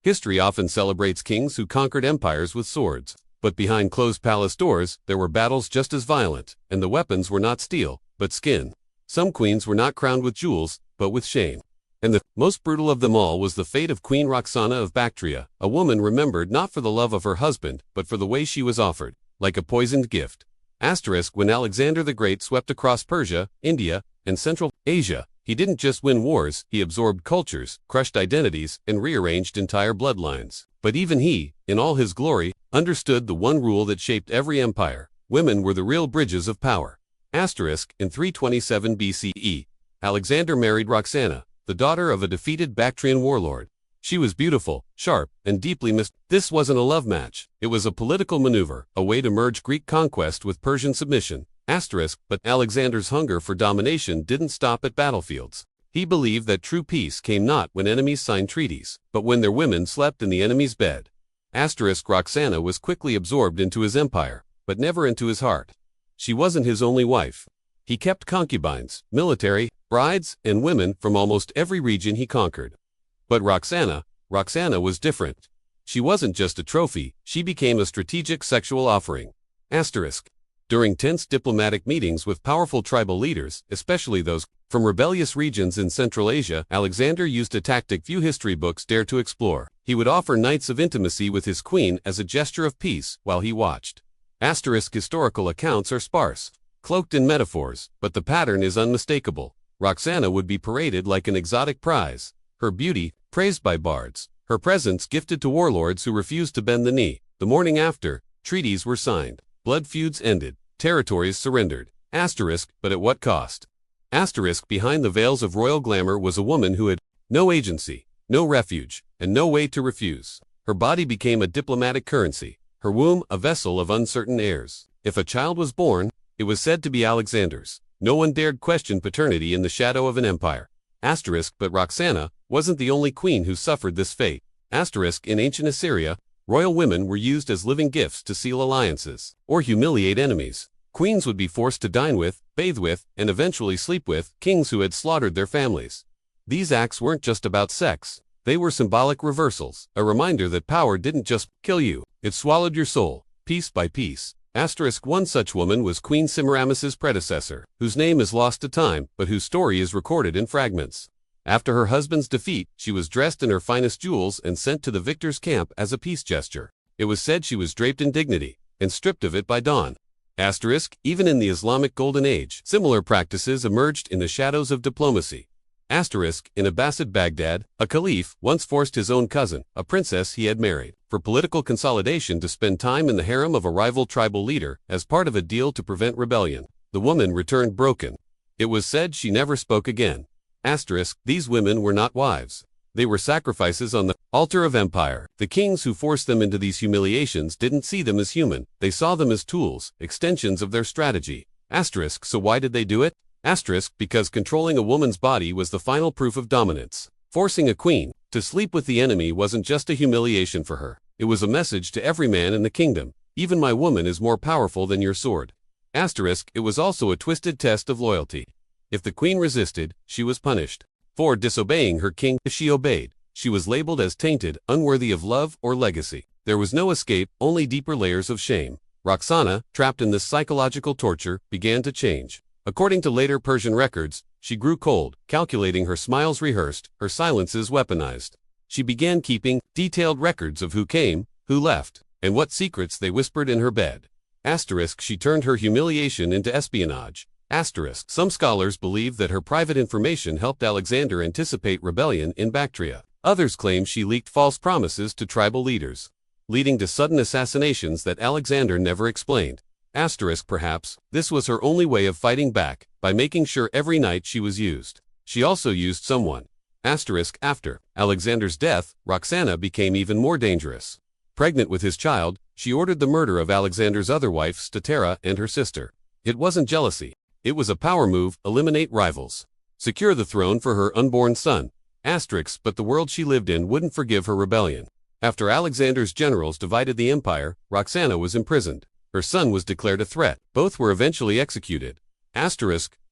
History often celebrates kings who conquered empires with swords. But behind closed palace doors, there were battles just as violent, and the weapons were not steel, but skin. Some queens were not crowned with jewels, but with shame. And the most brutal of them all was the fate of Queen Roxana of Bactria, a woman remembered not for the love of her husband, but for the way she was offered, like a poisoned gift. When Alexander the Great swept across Persia, India, and Central Asia, he didn't just win wars, he absorbed cultures, crushed identities, and rearranged entire bloodlines. But even he, in all his glory, understood the one rule that shaped every empire: women were the real bridges of power. In 327 BCE, Alexander married Roxana, the daughter of a defeated Bactrian warlord. She was beautiful, sharp, and deeply This wasn't a love match. It was a political maneuver, a way to merge Greek conquest with Persian submission. But Alexander's hunger for domination didn't stop at battlefields. He believed that true peace came not when enemies signed treaties, but when their women slept in the enemy's bed. Roxana was quickly absorbed into his empire, but never into his heart. She wasn't his only wife. He kept concubines, military, brides, and women from almost every region he conquered. But Roxana was different. She wasn't just a trophy, she became a strategic sexual offering. During tense diplomatic meetings with powerful tribal leaders, especially those from rebellious regions in Central Asia, Alexander used a tactic few history books dare to explore. He would offer nights of intimacy with his queen as a gesture of peace while he watched. Historical accounts are sparse, cloaked in metaphors, but the pattern is unmistakable. Roxana would be paraded like an exotic prize, her beauty praised by bards, her presence gifted to warlords who refused to bend the knee. The morning after, treaties were signed, blood feuds ended, territories surrendered. But at what cost? Behind the veils of royal glamour was a woman who had no agency, no refuge, and no way to refuse. Her body became a diplomatic currency, her womb a vessel of uncertain heirs. If a child was born, it was said to be Alexander's. No one dared question paternity in the shadow of an empire. But Roxana wasn't the only queen who suffered this fate. In ancient Assyria, royal women were used as living gifts to seal alliances or humiliate enemies. Queens would be forced to dine with, bathe with, and eventually sleep with kings who had slaughtered their families. These acts weren't just about sex. They were symbolic reversals, a reminder that power didn't just kill you, it swallowed your soul, piece by piece. One such woman was Queen Semiramis's predecessor, whose name is lost to time, but whose story is recorded in fragments. After her husband's defeat, she was dressed in her finest jewels and sent to the victor's camp as a peace gesture. It was said she was draped in dignity, and stripped of it by dawn. Even in the Islamic Golden Age, similar practices emerged in the shadows of diplomacy. In Abbasid Baghdad, a caliph once forced his own cousin, a princess he had married, for political consolidation to spend time in the harem of a rival tribal leader as part of a deal to prevent rebellion. The woman returned broken. It was said she never spoke again. These women were not wives. They were sacrifices on the altar of empire. The kings who forced them into these humiliations didn't see them as human, they saw them as tools, extensions of their strategy. So why did they do it? Because controlling a woman's body was the final proof of dominance. Forcing a queen to sleep with the enemy wasn't just a humiliation for her. It was a message to every man in the kingdom. Even my woman is more powerful than your sword. It was also a twisted test of loyalty. If the queen resisted, she was punished for disobeying her king. If she obeyed, she was labeled as tainted, unworthy of love or legacy. There was no escape, only deeper layers of shame. Roxana, trapped in this psychological torture, began to change. According to later Persian records, she grew cold, calculating, her smiles rehearsed, her silences weaponized. She began keeping detailed records of who came, who left, and what secrets they whispered in her bed. She turned her humiliation into espionage. Some scholars believe that her private information helped Alexander anticipate rebellion in Bactria. Others claim she leaked false promises to tribal leaders, leading to sudden assassinations that Alexander never explained. Perhaps this was her only way of fighting back, by making sure every night she was used. She also used someone. After Alexander's death, Roxana became even more dangerous. Pregnant with his child, she ordered the murder of Alexander's other wife, Statera, and her sister. It wasn't jealousy. It was a power move: eliminate rivals, secure the throne for her unborn son. But the world she lived in wouldn't forgive her rebellion. After Alexander's generals divided the empire, Roxana was imprisoned. Her son was declared a threat. Both were eventually executed.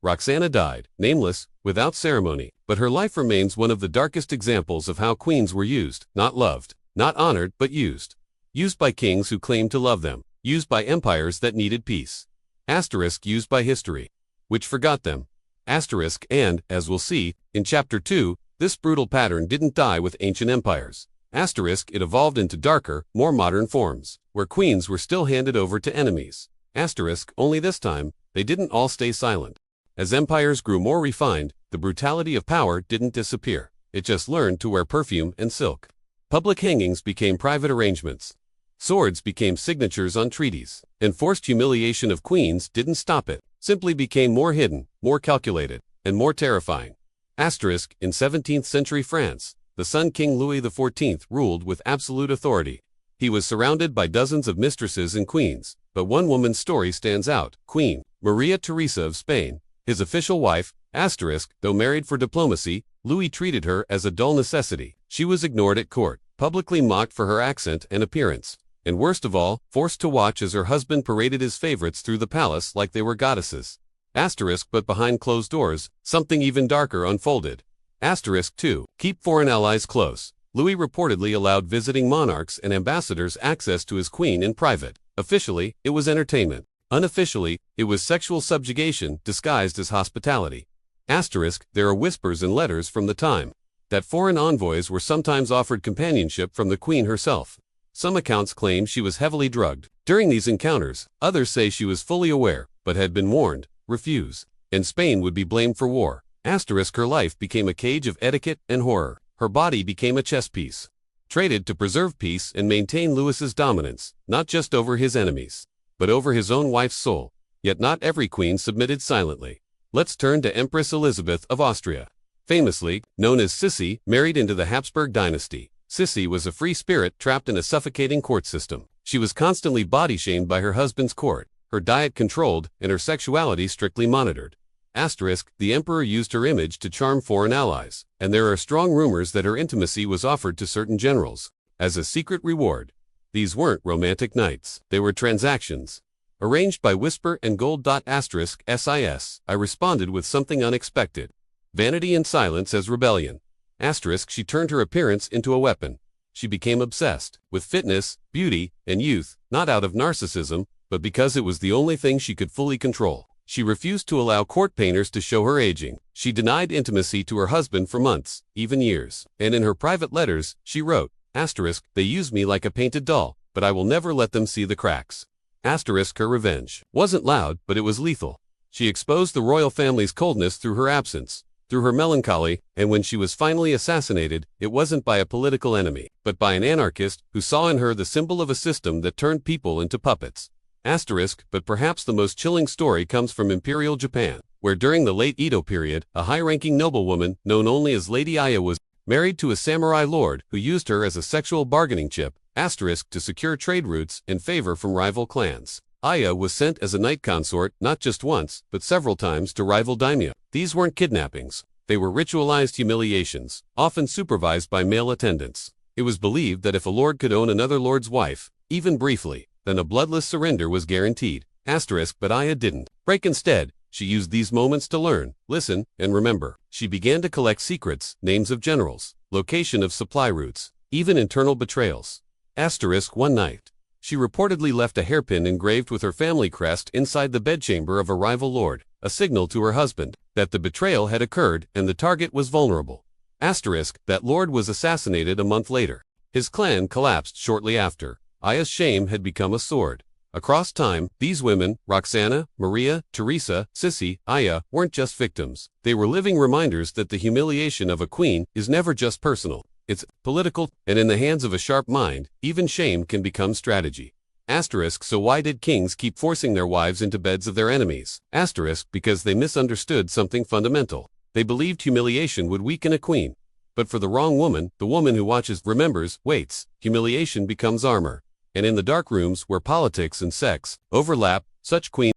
Roxana died, nameless, without ceremony, but her life remains one of the darkest examples of how queens were used, not loved. Not honored but used. Used by kings who claimed to love them. Used by empires that needed peace. Asterisk used by history, which forgot them. Asterisk and, as we'll see, in Chapter 2, this brutal pattern didn't die with ancient empires. Asterisk it evolved into darker, more modern forms, where queens were still handed over to enemies. Asterisk only this time, they didn't all stay silent. As empires grew more refined, the brutality of power didn't disappear. It just learned to wear perfume and silk. Public hangings became private arrangements. Swords became signatures on treaties. Enforced humiliation of queens didn't stop it, simply became more hidden, more calculated, and more terrifying. Asterisk in 17th century France, the Sun King Louis XIV ruled with absolute authority. He was surrounded by dozens of mistresses and queens, but one woman's story stands out, Queen Maria Theresa of Spain, his official wife. Asterisk, though married for diplomacy, Louis treated her as a dull necessity. She was ignored at court, publicly mocked for her accent and appearance, and worst of all, forced to watch as her husband paraded his favorites through the palace like they were goddesses. Asterisk but behind closed doors, something even darker unfolded. Asterisk 2. Keep foreign allies close. Louis reportedly allowed visiting monarchs and ambassadors access to his queen in private. Officially, it was entertainment. Unofficially, it was sexual subjugation disguised as hospitality. Asterisk, there are whispers and letters from the time that foreign envoys were sometimes offered companionship from the queen herself. Some accounts claim she was heavily drugged during these encounters. Others say she was fully aware, but had been warned, refuse, and Spain would be blamed for war. Asterisk her life became a cage of etiquette and horror. Her body became a chess piece, traded to preserve peace and maintain Louis's dominance, not just over his enemies, but over his own wife's soul. Yet not every queen submitted silently. Let's turn to Empress Elizabeth of Austria. Famously, known as Sissy, married into the Habsburg dynasty. Sissy was a free spirit trapped in a suffocating court system. She was constantly body-shamed by her husband's court, her diet controlled, and her sexuality strictly monitored. Asterisk, the emperor used her image to charm foreign allies, and there are strong rumors that her intimacy was offered to certain generals as a secret reward. These weren't romantic nights, they were transactions. Arranged by whisper and gold. Asterisk sis, I responded with something unexpected. Vanity and silence as rebellion. Asterisk she turned her appearance into a weapon. She became obsessed with fitness, beauty, and youth, not out of narcissism, but because it was the only thing she could fully control. She refused to allow court painters to show her aging. She denied intimacy to her husband for months, even years. And in her private letters, she wrote, asterisk, they use me like a painted doll, but I will never let them see the cracks. Asterisk her revenge wasn't loud, but it was lethal. She exposed the royal family's coldness through her absence, through her melancholy, and when she was finally assassinated, it wasn't by a political enemy, but by an anarchist who saw in her the symbol of a system that turned people into puppets. Asterisk, but perhaps the most chilling story comes from Imperial Japan, where during the late Edo period, a high-ranking noblewoman known only as Lady Aya was married to a samurai lord who used her as a sexual bargaining chip, asterisk to secure trade routes and favor from rival clans. Aya was sent as a knight consort not just once, but several times to rival daimyo. These weren't kidnappings. They were ritualized humiliations, often supervised by male attendants. It was believed that if a lord could own another lord's wife, even briefly, then a bloodless surrender was guaranteed. Asterisk, but Aya didn't break. Instead, she used these moments to learn, listen, and remember. She began to collect secrets, names of generals, location of supply routes, even internal betrayals. Asterisk one night, she reportedly left a hairpin engraved with her family crest inside the bedchamber of a rival lord, a signal to her husband that the betrayal had occurred and the target was vulnerable. Asterisk, that lord was assassinated a month later. His clan collapsed shortly after. Aya's shame had become a sword. Across time, these women, Roxana, Maria, Teresa, Sissy, Aya, weren't just victims. They were living reminders that the humiliation of a queen is never just personal. It's political, and in the hands of a sharp mind, even shame can become strategy. Asterisk, so why did kings keep forcing their wives into beds of their enemies? Asterisk, because they misunderstood something fundamental. They believed humiliation would weaken a queen. But for the wrong woman, the woman who watches, remembers, waits, humiliation becomes armor. And in the dark rooms where politics and sex overlap, such queens